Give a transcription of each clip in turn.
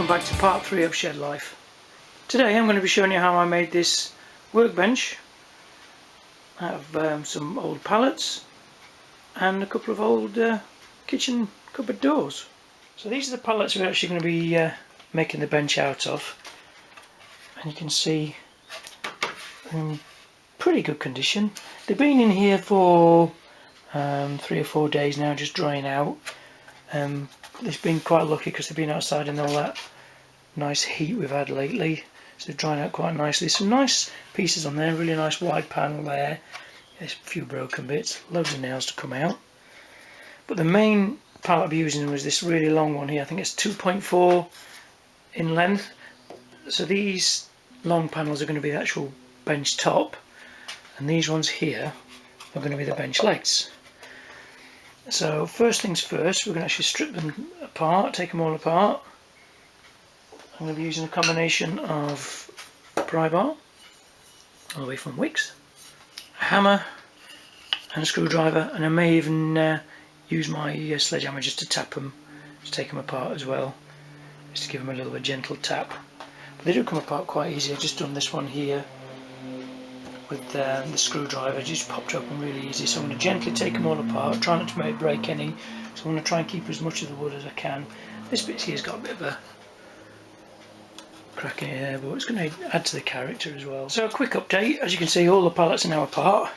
welcome back to part 3 of Shed Life. Today I'm going to be showing you how I made this workbench out of some old pallets and a couple of old kitchen cupboard doors. So these are the pallets we're actually going to be making the bench out of, and you can see in pretty good condition. They've been in here for 3 or 4 days now, just drying out. It's been quite lucky because they've been outside in all that nice heat we've had lately, so they're drying out quite nicely. Some nice pieces on there, really nice wide panel there. There's a few broken bits, loads of nails to come out. But the main pallet I'll be using was this really long one here. I think it's 2.4 in length. So these long panels are going to be the actual bench top, and these ones here are going to be the bench legs. So first things first, we're going to actually strip them apart, take them all apart. I'm going to be using a combination of pry bar, all the way from Wicks, a hammer and a screwdriver, and I may even use my sledgehammer just to tap them, to take them apart as well, just to give them a little bit gentle tap. But they do come apart quite easy. I've just done this one here with the screwdriver, just popped open really easy. So I'm going to gently take them all apart, try not to break any. So I'm going to try and keep as much of the wood as I can. This bit here's got a bit of a crack in it there, but it's going to add to the character as well. So a quick update, as you can see all the pallets are now apart.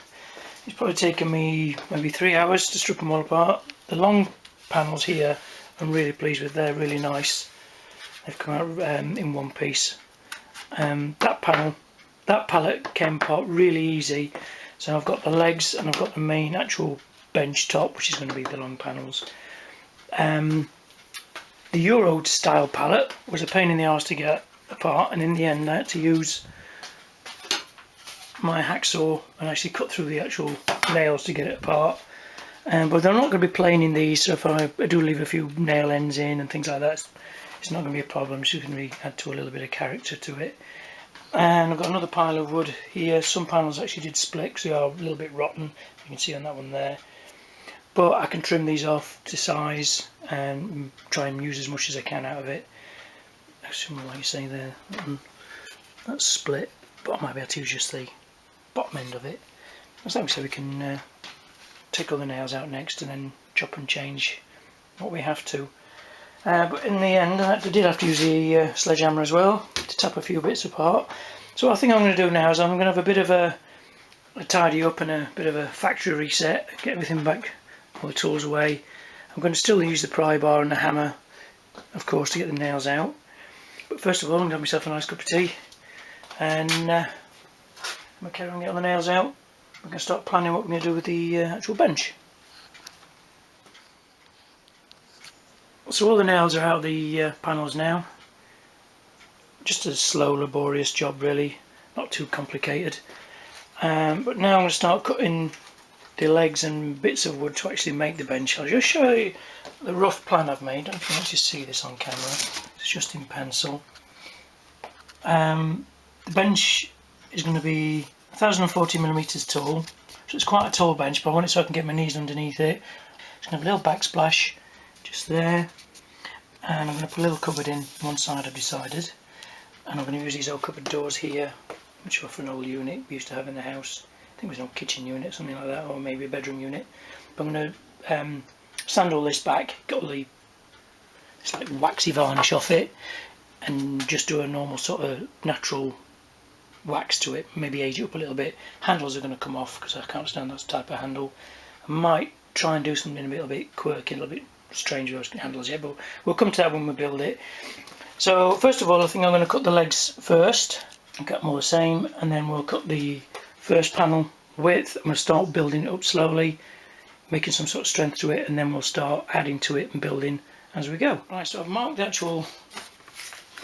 It's probably taken me maybe 3 hours to strip them all apart. The long panels here I'm really pleased with, they're really nice. They've come out in one piece. That pallet came apart really easy, so I've got the legs and I've got the main actual bench top, which is going to be the long panels. The Euro style pallet was a pain in the arse to get apart, and in the end I had to use my hacksaw and actually cut through the actual nails to get it apart. But they're not going to be plain in these, so if I do leave a few nail ends in and things like that, it's not going to be a problem. It's just going to be add to a little bit of character to it. And I've got another pile of wood here. Some panels actually did split because they are a little bit rotten, you can see on that one there. But I can trim these off to size and try and use as much as I can out of it. Actually, like you say there, that's split, but I might be able to use just the bottom end of it. So we can take all the nails out next and then chop and change what we have to. But in the end I did have to use the sledgehammer as well to tap a few bits apart. So what I think I'm going to do now is I'm going to have a bit of a tidy up and a bit of a factory reset, get everything back, all the tools away. I'm going to still use the pry bar and the hammer, of course, to get the nails out. But first of all, I'm going to have myself a nice cup of tea, and I'm going to carry on getting the nails out. We're going to start planning what we're going to do with the actual bench. So all the nails are out of the panels now. Just a slow, laborious job really, not too complicated. But now I'm going to start cutting the legs and bits of wood to actually make the bench. I'll just show you the rough plan I've made. I don't know if you can actually see this on camera, it's just in pencil. The bench is going to be 1040mm tall, so it's quite a tall bench, but I want it so I can get my knees underneath it. It's going to have a little backsplash just there, and I'm going to put a little cupboard in one side I've decided, and I'm going to use these old cupboard doors here, which are for an old unit we used to have in the house. I think it was an old kitchen unit, something like that, or maybe a bedroom unit. But I'm going to sand all this back, get all the it's like waxy varnish off it, and just do a normal sort of natural wax to it, maybe age it up a little bit. Handles are going to come off because I can't stand that type of handle. I might try and do something a little bit quirky, a little bit strange with those handles yet, but we'll come to that when we build it. So first of all, I think I'm going to cut the legs first and cut them all the same, and then we'll cut the first panel width. I'm going to start building it up slowly, making some sort of strength to it, and then we'll start adding to it and building as we go. Right, so I've marked the actual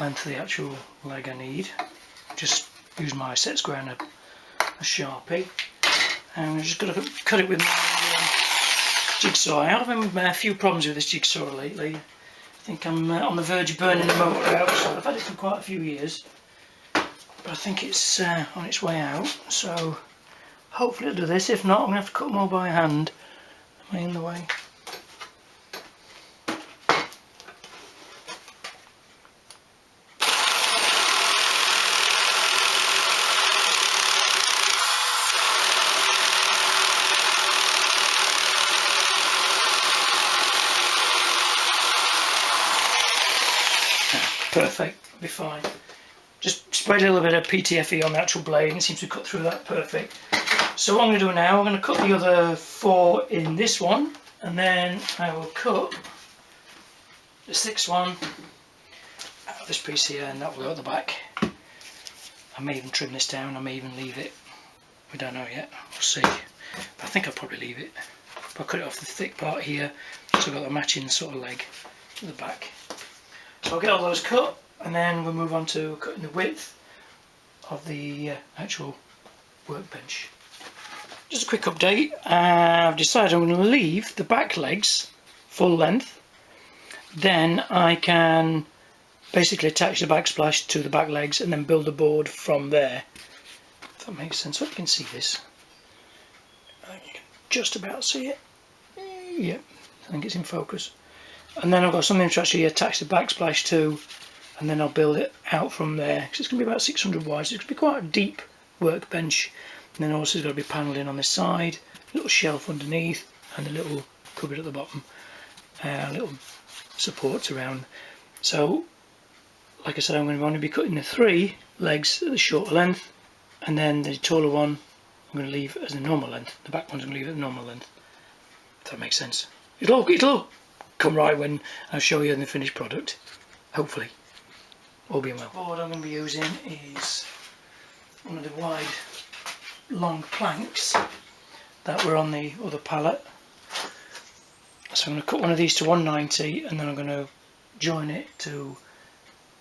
length of the actual leg I need. Just use my set square and a Sharpie, and I'm just going to cut it with my jigsaw. I'm having a few problems with this jigsaw lately. I think I'm on the verge of burning the motor out. So I've had it for quite a few years, but I think it's on its way out, so hopefully it'll do this. If not, I'm going to have to cut them all by hand. Am I in the way? be fine. Just spread a little bit of PTFE on the actual blade and it seems to cut through that perfect. So what I'm going to do now, I'm going to cut the other 4 in this one, and then I will cut the 6th one out of this piece here, and that will go at the back. I may even trim this down, I may even leave it. We don't know yet, we'll see. But I think I'll probably leave it. But I'll cut it off the thick part here, so I've got the matching sort of leg at the back. So I'll get all those cut, and then we'll move on to cutting the width of the actual workbench. Just a quick update, I've decided I'm going to leave the back legs full length, then I can basically attach the backsplash to the back legs and then build the board from there, if that makes sense. Hope you can see this. You can just about see it. Yep, I think it's in focus. And then I've got something to actually attach the backsplash to, and then I'll build it out from there, because it's going to be about 600 wide, so it's going to be quite a deep workbench. And then also it's got to be panelled in on this side, a little shelf underneath, and a little cupboard at the bottom, little supports around. So, like I said, I'm going to only be cutting the 3 legs at the shorter length, and then the taller one I'm going to leave as the normal length. The back one's going to leave at the normal length. If that makes sense. It'll come right when I show you the finished product, hopefully. All being well. The board I'm going to be using is one of the wide long planks that were on the other pallet. So I'm going to cut one of these to 190, and then I'm going to join it to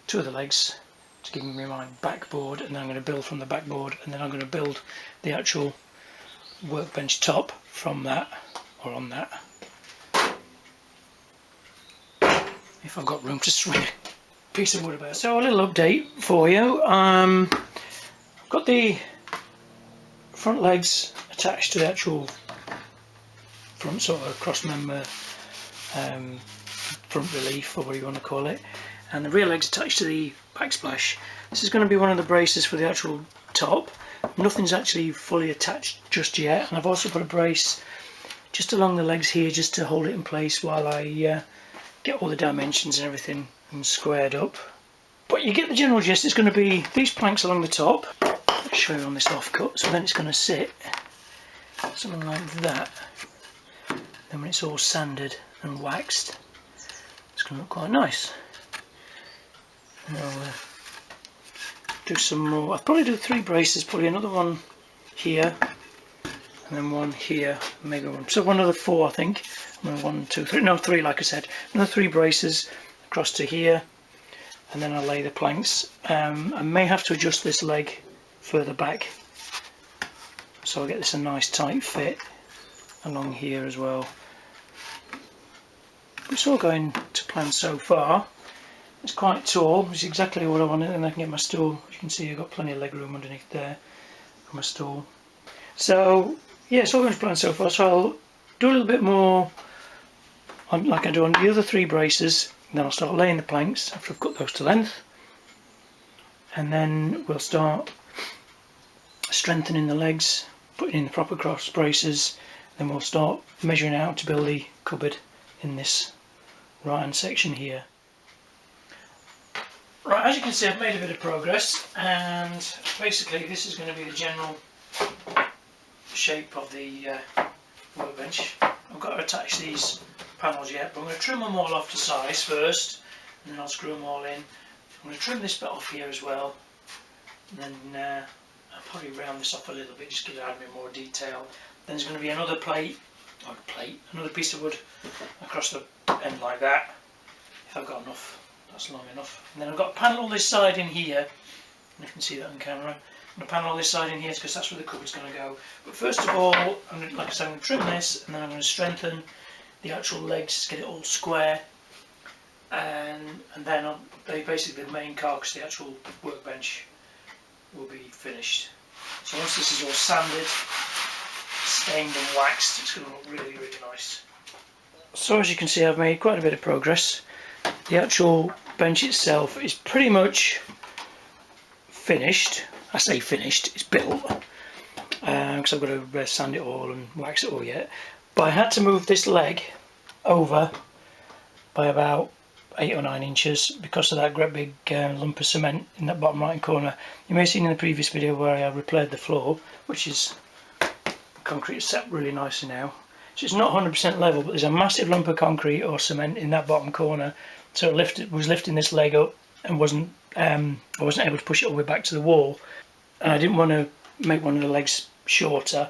2 of the legs to give me my backboard, and then I'm going to build from the backboard, and then I'm going to build the actual workbench top from that, or on that, if I've got room to swing a piece of wood about. So a little update for you. I've got the front legs attached to the actual front sort of cross member, front relief, or what you want to call it, and the rear legs attached to the backsplash. This is going to be one of the braces for the actual top. Nothing's actually fully attached just yet, and I've also put a brace just along the legs here just to hold it in place while I get all the dimensions and everything and squared up. But you get the general gist. It's going to be these planks along the top. I'll show you on this offcut. So then it's going to sit something like that. Then when it's all sanded and waxed, it's going to look quite nice. And I'll do some more. I'll probably do 3 braces, probably another one here, and then one here, maybe one. So one of the 4, I think. 1, 2, 3. No, 3, like I said. Another 3 braces across to here, and then I'll lay the planks. I may have to adjust this leg further back, so I'll get this a nice tight fit along here as well. It's all going to plan so far. It's quite tall, it's exactly what I wanted, and I can get my stool. As you can see, I've got plenty of leg room underneath there for my stool. So yeah, it's all going to plan so far. So I'll do a little bit more like I do on the other 3 braces, and then I'll start laying the planks after I've cut those to length, and then we'll start strengthening the legs, putting in the proper cross braces, then we'll start measuring out to build the cupboard in this right hand section here. Right, as you can see, I've made a bit of progress, and basically this is going to be the general shape of the workbench. I've got to attach these panels yet, but I'm going to trim them all off to size first, and then I'll screw them all in. I'm going to trim this bit off here as well, and then I'll probably round this off a little bit just to add a bit more detail. Then there's going to be another another piece of wood across the end like that, if I've got enough. That's long enough. And then I've got to panel this side in here. You can see that on camera. I'm going to panel this side in here because that's where the cupboard's going to go. But first of all, like I said, I'm going to trim this, and then I'm going to strengthen the actual legs, get it all square, and then basically the main carcass, the actual workbench, will be finished. So once this is all sanded, stained and waxed, it's going to look really, really nice. So as you can see, I've made quite a bit of progress. The actual bench itself is pretty much finished. I say finished, it's built, because I've got to sand it all and wax it all yet. But I had to move this leg over by about 8 or 9 inches because of that great big lump of cement in that bottom right hand corner. You may have seen in the previous video where I repaired the floor, which is concrete set really nicely now. So it's not 100% level, but there's a massive lump of concrete or cement in that bottom corner, so it was lifting this leg up and I wasn't able to push it all the way back to the wall, and I didn't want to make one of the legs shorter,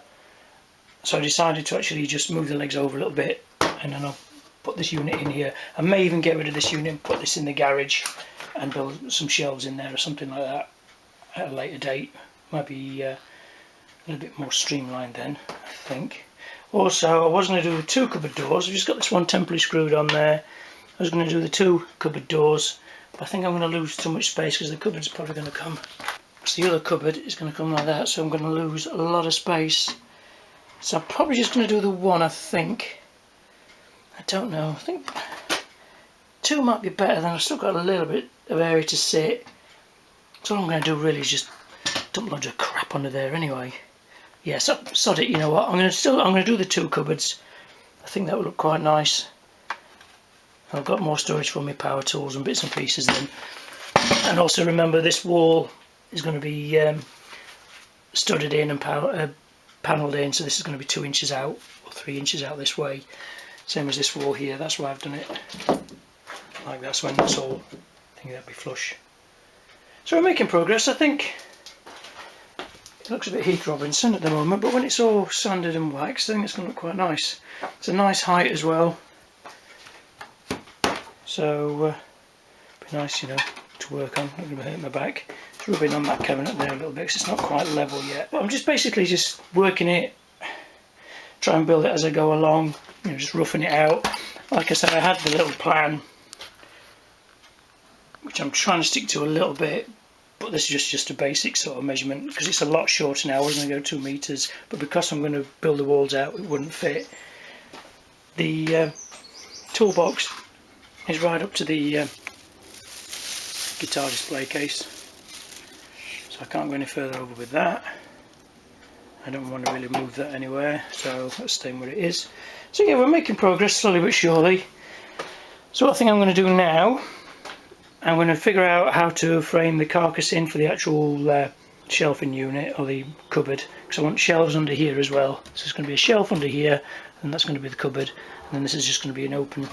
so I decided to actually just move the legs over a little bit, and then I'll put this unit in here. I may even get rid of this unit and put this in the garage and build some shelves in there or something like that at a later date. Might be a little bit more streamlined then, I think. Also, I was going to do the 2 cupboard doors. I've just got this one temporarily screwed on there. I was going to do the 2 cupboard doors, but I think I'm going to lose too much space because the cupboard's probably going to come. So the other cupboard is going to come like that, so I'm going to lose a lot of space. So I'm probably just going to do the 1, I think. I don't know. I think 2 might be better, then I've still got a little bit of area to sit. So all I'm going to do really is just dump loads of crap under there anyway. Yeah, so sod it, you know what, I'm going to do the 2 cupboards. I think that would look quite nice. I've got more storage for my power tools and bits and pieces then. And also remember, this wall is going to be studded in and panelled in, so this is going to be 2 inches out or 3 inches out this way. Same as this wall here, that's why I've done it like that, so when that's all, I think that'll be flush. So we're making progress, I think. It looks a bit Heath Robinson at the moment, but when it's all sanded and waxed, I think it's going to look quite nice. It's a nice height as well, so be nice, you know, to work on. I'm going to hurt my back. It's rubbing on that cabinet there a little bit because it's not quite level yet. But I'm just basically just working it, try and build it as I go along, you know, just roughing it out. Like I said, I had the little plan, which I'm trying to stick to a little bit. But this is just a basic sort of measurement because it's a lot shorter now. I was going to go 2 meters, but because I'm going to build the walls out, it wouldn't fit. The toolbox is right up to the guitar display case, so I can't go any further over with that. I don't want to really move that anywhere, so that's staying where it is. So yeah, we're making progress slowly but surely. So what I think I'm going to do now, I'm going to figure out how to frame the carcass in for the actual shelving unit or the cupboard, because I want shelves under here as well. So there's going to be a shelf under here, and that's going to be the cupboard, and then this is just going to be an open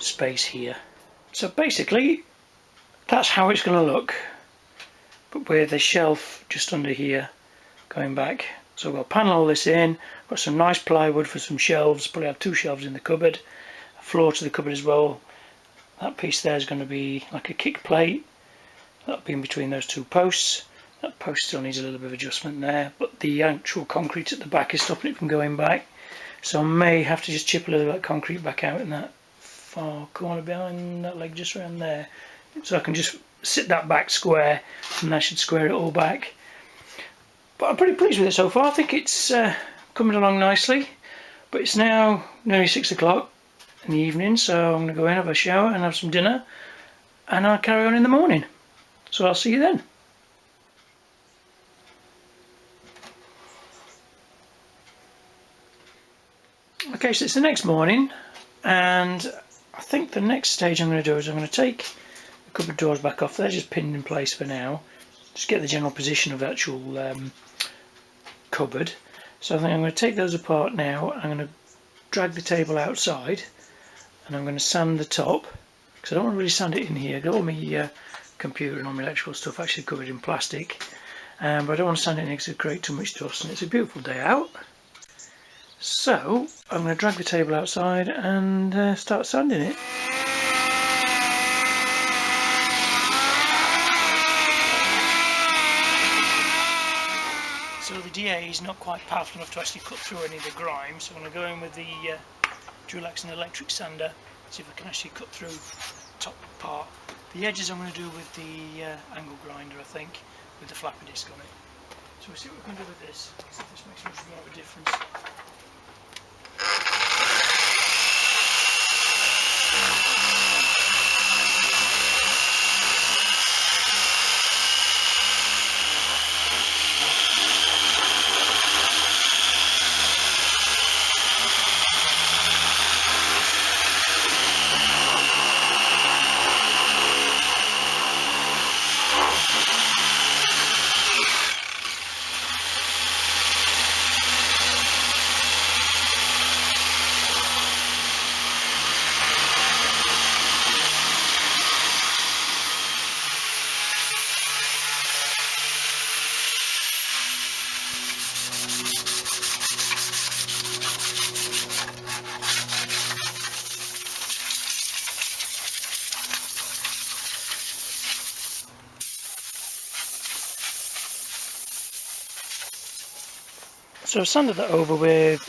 space here. So basically that's how it's going to look, but with the shelf just under here going back. So we'll panel all this in, got some nice plywood for some shelves, probably have 2 shelves in the cupboard, a floor to the cupboard as well. That piece there is going to be like a kick plate, that'll be in between those 2 posts. That post still needs a little bit of adjustment there, but the actual concrete at the back is stopping it from going back, so I may have to just chip a little bit of concrete back out in that far corner behind that leg, just around there, so I can just sit that back square and that should square it all back. But I'm pretty pleased with it so far. I think it's coming along nicely, but it's now nearly 6 o'clock in the evening, so I'm going to go in, have a shower and have some dinner, and I'll carry on in the morning. So I'll see you then. Okay, so it's the next morning, and I think the next stage I'm going to do is I'm going to take the cupboard doors back off. They're just pinned in place for now. Just get the general position of the actual cupboard. So I think I'm going to take those apart now. I'm going to drag the table outside, and I'm going to sand the top, because I don't want to really sand it in here. I've got all my computer and all my electrical stuff actually covered in plastic, but I don't want to sand it in because it'll create too much dust, and it's a beautiful day out. So I'm going to drag the table outside and start sanding it. So the DA is not quite powerful enough to actually cut through any of the grime, so I'm going to go in with the drill axe and electric sander, see if I can actually cut through the top part. The edges I'm going to do with the angle grinder, I think, with the flappy disc on it. So we'll see what we can do with this, see if this makes much more of a difference. So I've sanded that over with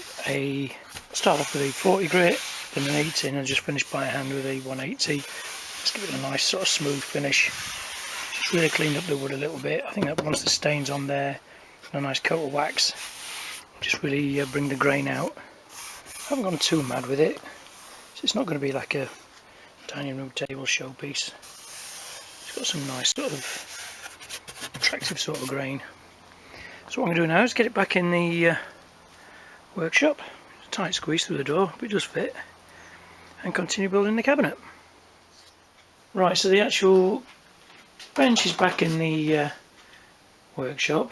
start off with a 40 grit, then an 80, and I just finished by hand with a 180. Just give it a nice sort of smooth finish. Just really cleaned up the wood a little bit. I think that once the stain's on there, and a nice coat of wax, just really bring the grain out. I haven't gone too mad with it, so it's not going to be like a dining room table showpiece. It's got some nice sort of attractive sort of grain. So what I'm going to do now is get it back in the workshop, tight squeeze through the door, but it does fit, and continue building the cabinet. Right, so the actual bench is back in the workshop.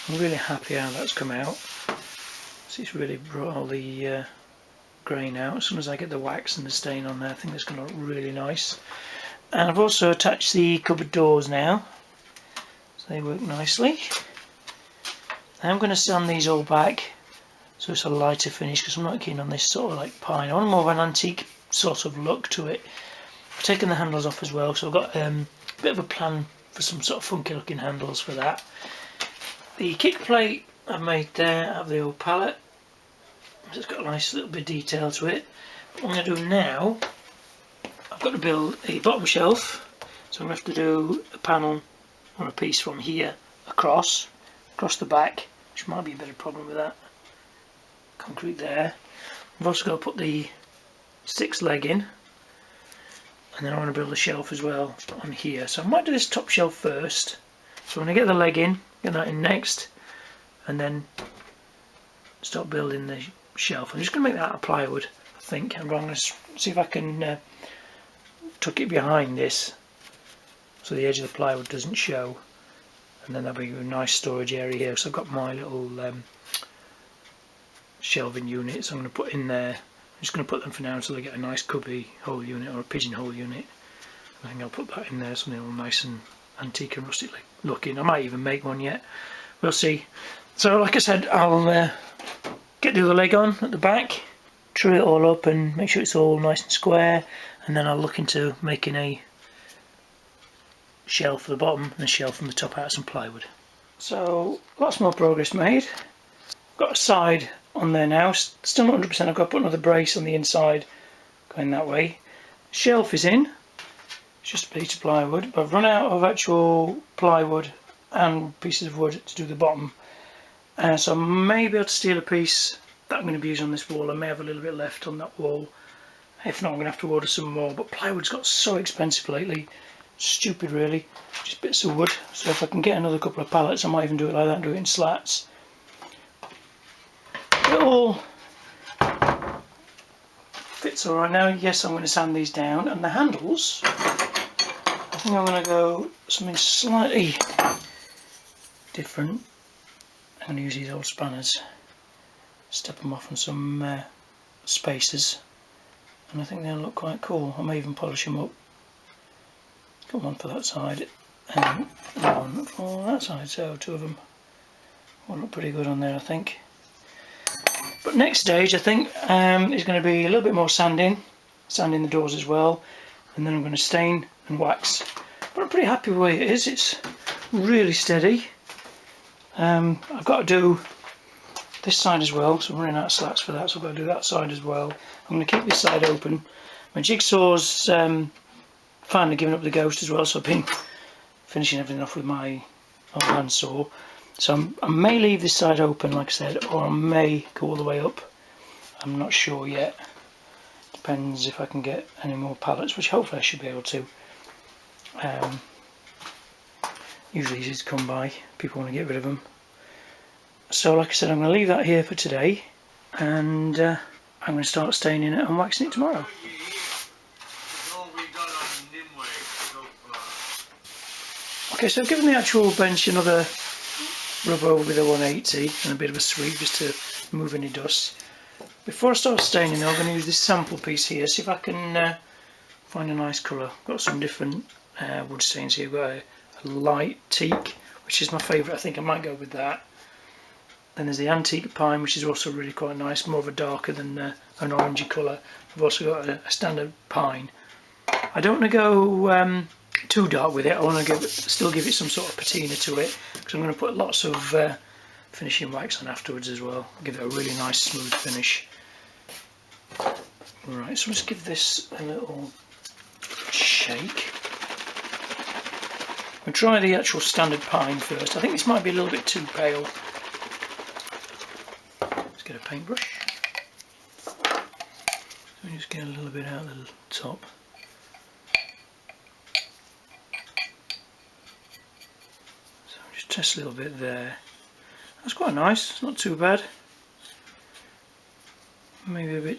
I'm really happy how that's come out. So it's really brought all the grain out. As soon as I get the wax and the stain on there, I think that's going to look really nice. And I've also attached the cupboard doors now, so they work nicely. I'm going to sand these all back so it's a lighter finish, because I'm not keen on this sort of like pine. I want more of an antique sort of look to it. I've taken the handles off as well, so I've got a bit of a plan for some sort of funky looking handles for that. The kick plate I've made there out of the old pallet. It's got a nice little bit of detail to it. What I'm going to do now, I've got to build a bottom shelf, so I'm going to have to do a panel or a piece from here across the back, which might be a bit of a problem with that concrete there. I've also got to put the 6 leg in, and then I want to build a shelf as well on here. So I might do this top shelf first. So when I get the leg in, get that in next, and then start building the shelf. I'm just going to make that out of plywood, I think, and I'm going to see if I can tuck it behind this so the edge of the plywood doesn't show, and then there'll be a nice storage area here. So I've got my little shelving units I'm going to put in there. I'm just going to put them for now until I get a nice cubby hole unit or a pigeonhole unit. I think I'll put that in there, something all nice and antique and rustic looking. I might even make one yet, we'll see. So like I said, I'll get the other leg on at the back, true it all up and make sure it's all nice and square, and then I'll look into making a shelf for the bottom and a shelf from the top out of some plywood. So lots more progress made. Got a side on there now, still not 100%. I've got to put another brace on the inside going that way. Shelf is in, it's just a piece of plywood, but I've run out of actual plywood and pieces of wood to do the bottom. So I may be able to steal a piece that I'm going to be using on this wall. I may have a little bit left on that wall. If not, I'm going to have to order some more. But plywood's got so expensive lately. Stupid really. Just bits of wood. So if I can get another couple of pallets, I might even do it like that, do it in slats. It all fits alright now. Yes, I'm going to sand these down. And the handles, I think I'm going to go something slightly different. I'm going to use these old spanners, step them off on some spacers, and I think they'll look quite cool. I may even polish them up. Got one for that side and one for that side, so 2 of them will look pretty good on there, I think. But next stage I think is going to be a little bit more sanding the doors as well, and then I'm going to stain and wax. But I'm pretty happy with the way it is. It's really steady. I've got to do this side as well, so I'm running out of slats for that, so I've got to do that side as well. I'm going to keep this side open. My jigsaw's finally given up the ghost as well, so I've been finishing everything off with my old handsaw. So I may leave this side open, like I said, or I may go all the way up. I'm not sure yet. Depends if I can get any more pallets, which hopefully I should be able to. Usually easy to come by, people want to get rid of them. So like I said, I'm going to leave that here for today, and I'm going to start staining it and waxing it tomorrow. Okay, so I've given the actual bench another rub over with a 180 and a bit of a sweep just to remove any dust. Before I start staining, I'm going to use this sample piece here, see if I can find a nice colour. I've got some different wood stains here. I've got a light teak, which is my favourite. I think I might go with that. Then there's the antique pine, which is also really quite nice, more of a darker than an orangey colour. I've also got a standard pine. I don't want to go too dark with it. I want to still give it some sort of patina to it, because I'm going to put lots of finishing wax on afterwards as well. Give it a really nice smooth finish. Right, so let's give this a little shake. We'll try the actual standard pine first. I think this might be a little bit too pale. Let's get a paintbrush. So we just get a little bit out of the top. So just test a little bit there. That's quite nice, it's not too bad. Maybe a bit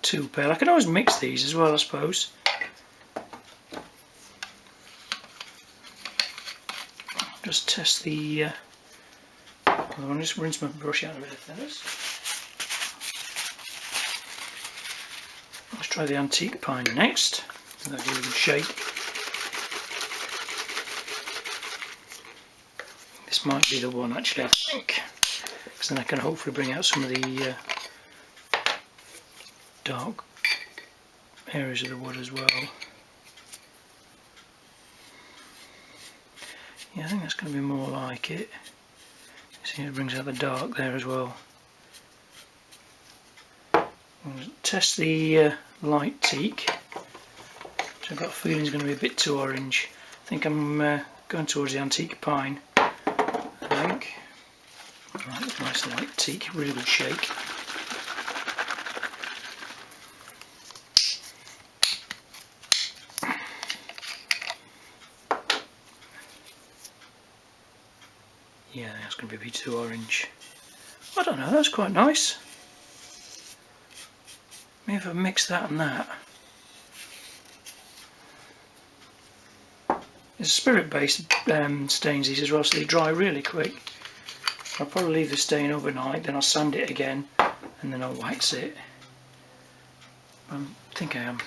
too pale. I can always mix these as well, I suppose. Just test the I'll just rinse my brush out a bit of thinners. Let's try the antique pine next. That'll give it a good shake. This might be the one actually, I think, because then I can hopefully bring out some of the dark areas of the wood as well. Yeah, I think that's going to be more like it. See, it brings out the dark there as well. Test the light teak, which I've got a feeling is going to be a bit too orange. I think I'm going towards the antique pine. I think. Right, nice light teak, really good shake. Yeah, that's going to be a bit too orange. I don't know, that's quite nice. Maybe if I mix that and that. It's spirit-based stains these as well, so they dry really quick. I'll probably leave the stain overnight, then I'll sand it again, and then I'll wax it. I think I am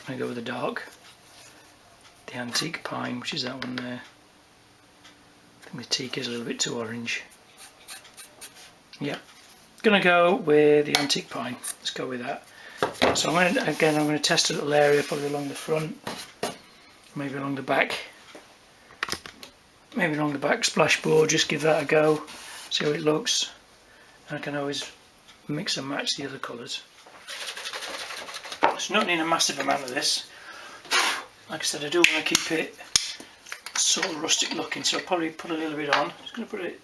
going to go with the dark. The antique pine, which is that one there. I think the teak is a little bit too orange. Yep, gonna go with the antique pine. Let's go with that. So I'm going to test a little area, probably along the front, maybe along the back. Maybe along the back splashboard, just give that a go, see how it looks. And I can always mix and match the other colours. So not need a massive amount of this. Like I said, I do want to keep it sort of rustic looking, so I'll probably put a little bit on. I'm just going to put it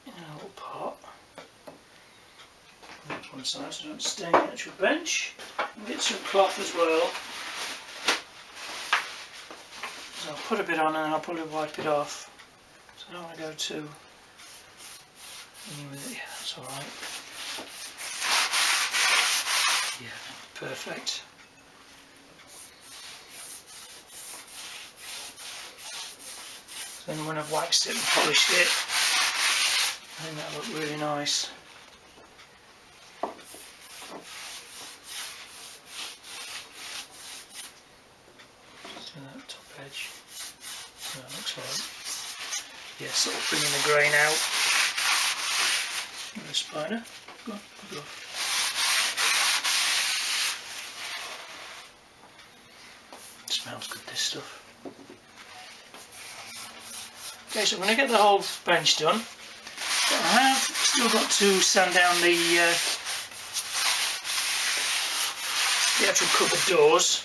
in a little pot. That's one side so I don't stain the actual bench. And get some cloth as well. So I'll put a bit on and then I'll probably wipe it off. So I don't want to go too in with it. Yeah, that's alright. Yeah, perfect. So then when I've waxed it and polished it, I think that'll look really nice. Just do that top edge. So that looks like, yeah, sort of bringing the grain out. With a spider. Go on, go off. It smells good, this stuff. Okay, so I'm going to get the whole bench done. But I have still got to sand down the actual cupboard doors.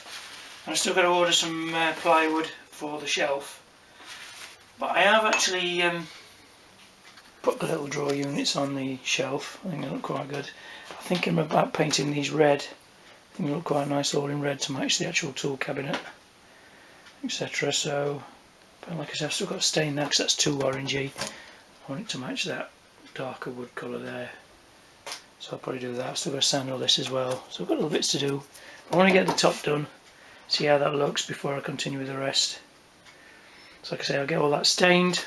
And I've still got to order some plywood for the shelf. But I have actually put the little drawer units on the shelf. I think they look quite good. I'm thinking about painting these red. I think they look quite nice all in red to match the actual tool cabinet, etc. So, but like I said, I've still got to stain that because that's too orangey. I want it to match that darker wood colour there. So I'll probably do that. I've still got to sand all this as well. So I've got little bits to do. I want to get the top done, see how that looks before I continue with the rest. So like I say, I'll get all that stained,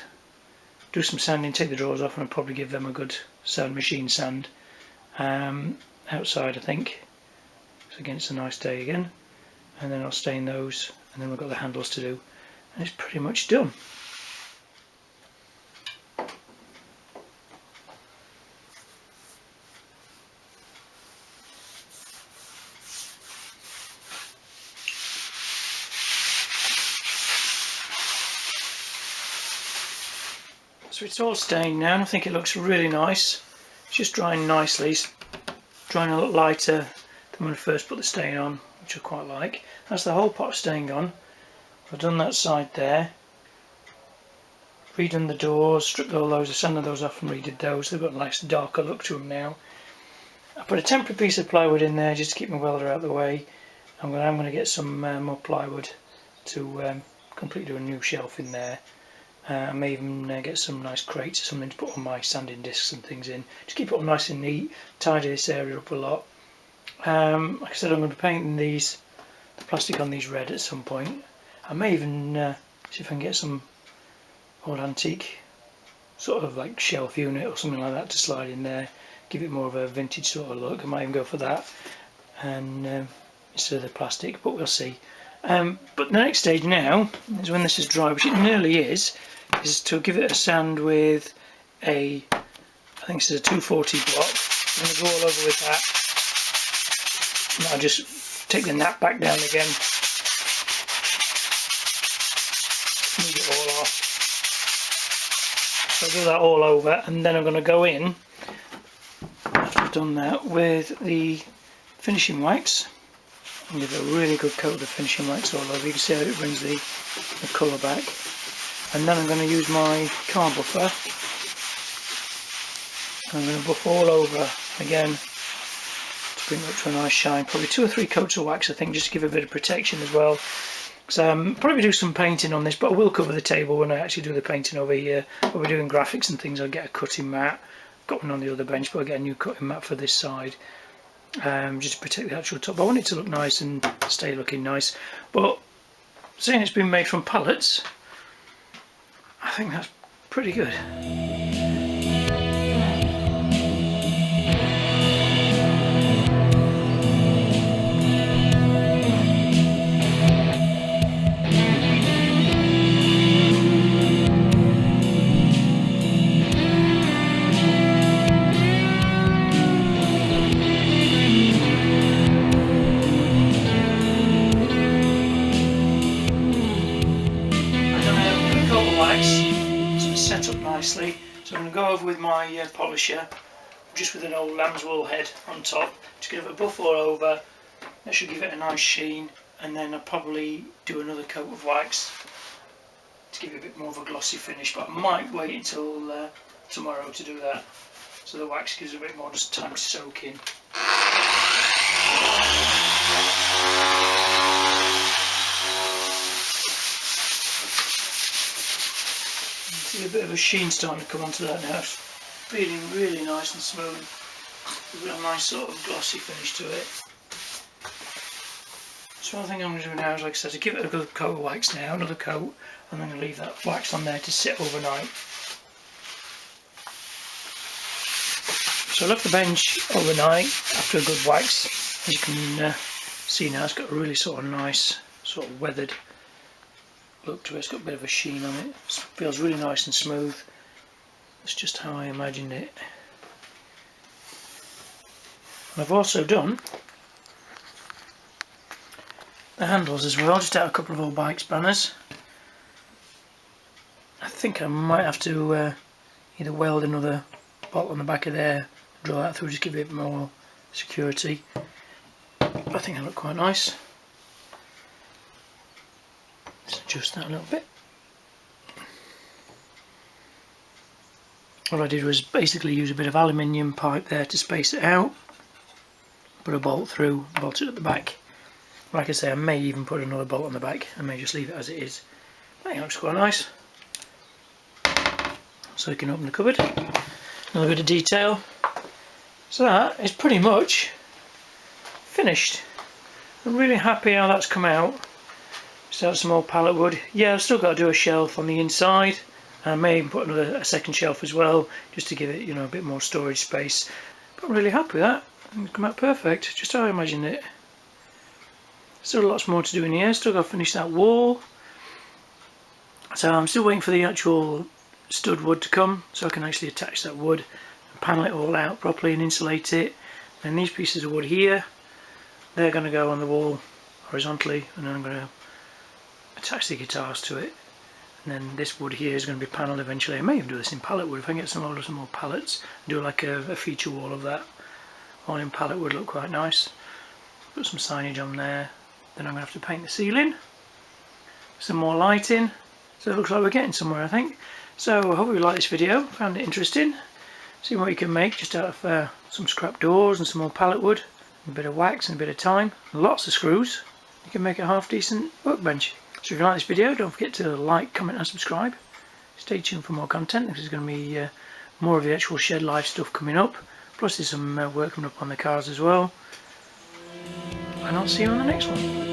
do some sanding, take the drawers off, and I'll probably give them a good sand machine sand outside, I think. So again, it's a nice day again. And then I'll stain those, and then we've got the handles to do. And it's pretty much done. So So it's all stained now, and I think it looks really nice. It's just drying nicely. It's drying a lot lighter than when I first put the stain on, which I quite like. That's the whole pot of stain gone. I've done that side there. Redone the doors, stripped all those, I sanded those off and redid those. They've got a nice darker look to them now. I put a temporary piece of plywood in there just to keep my welder out of the way. I'm going to get some more plywood to completely do a new shelf in there. I may even get some nice crates or something to put all my sanding discs and things in. Just keep it all nice and neat, tidy this area up a lot. Like I said, I'm going to be painting the plastic on these red at some point. I may even see if I can get some old antique sort of like shelf unit or something like that to slide in there, give it more of a vintage sort of look. I might even go for that and instead of the plastic, but we'll see. But the next stage now is when this is dry, which it nearly is to give it a sand with a, I think this is a 240 block. I'm going to go all over with that, and I'll just take the nap back down again, smooth it all off. So I'll do that all over, and then I'm going to go in, after I've done that, with the finishing wax and give it a really good coat of the finishing wax all over. You can see how it brings the colour back. And then I'm going to use my car buffer. I'm going to buff all over again to bring it up to a nice shine. Probably 2 or 3 coats of wax, I think, just to give it a bit of protection as well. So probably do some painting on this, but I will cover the table when I actually do the painting over here. When we're doing graphics and things, I'll get a cutting mat. I've got one on the other bench, but I'll get a new cutting mat for this side. Just to protect the actual top. I want it to look nice and stay looking nice, but seeing it's been made from pallets, I think that's pretty good. Set up nicely, so I'm going to go over with my polisher, just with an old lamb's wool head on top, to give it a buff all over. That should give it a nice sheen, and then I'll probably do another coat of wax to give it a bit more of a glossy finish, but I might wait until tomorrow to do that, so the wax gives a bit more just time to soak in. See a bit of a sheen starting to come onto that now. It's feeling really nice and smooth. We've got a nice sort of glossy finish to it. So one thing I'm going to do now is, like I said, to give it a good coat of wax now, another coat, and then leave that wax on there to sit overnight. So I left the bench overnight after a good wax. As you can see now, it's got a really sort of nice, sort of weathered look to it. It's got a bit of a sheen on it. It feels really nice and smooth. That's just how I imagined it. And I've also done the handles as well, just out a couple of old bike spanners. I think I might have to either weld another bolt on the back of there, draw that through, just give it a bit more security. But I think they look quite nice. Let's adjust that a little bit. All I did was basically use a bit of aluminium pipe there to space it out, put a bolt through, bolt it at the back. Like I say, I may even put another bolt on the back. I may just leave it as it is. I think it looks quite nice. So you can open the cupboard. Another bit of detail. So that is pretty much finished. I'm really happy how that's come out. Still have some more pallet wood. Yeah, I've still got to do a shelf on the inside. I may even put a second shelf as well, just to give it, you know, a bit more storage space. But I'm really happy with that. It's come out perfect, just how I imagined it. Still lots more to do in here. Still got to finish that wall. So I'm still waiting for the actual stud wood to come, so I can actually attach that wood and panel it all out properly and insulate it. And these pieces of wood here, they're going to go on the wall horizontally, and then I'm going to attach the guitars to it. and then this wood here is going to be panelled eventually. I may even do this in pallet wood if I can get some more pallets. Do like a feature wall of that. All in pallet would look quite nice. Put some signage on there. Then I'm going to have to paint the ceiling. Some more lighting. So it looks like we're getting somewhere, I think. So I hope you like this video. Found it interesting. See what you can make just out of some scrap doors and some more pallet wood. A bit of wax and a bit of time. Lots of screws. You can make a half decent workbench. So if you like this video, don't forget to like, comment and subscribe. Stay tuned for more content. There's going to be more of the actual shed life stuff coming up. Plus there's some work coming up on the cars as well. And I'll see you on the next one.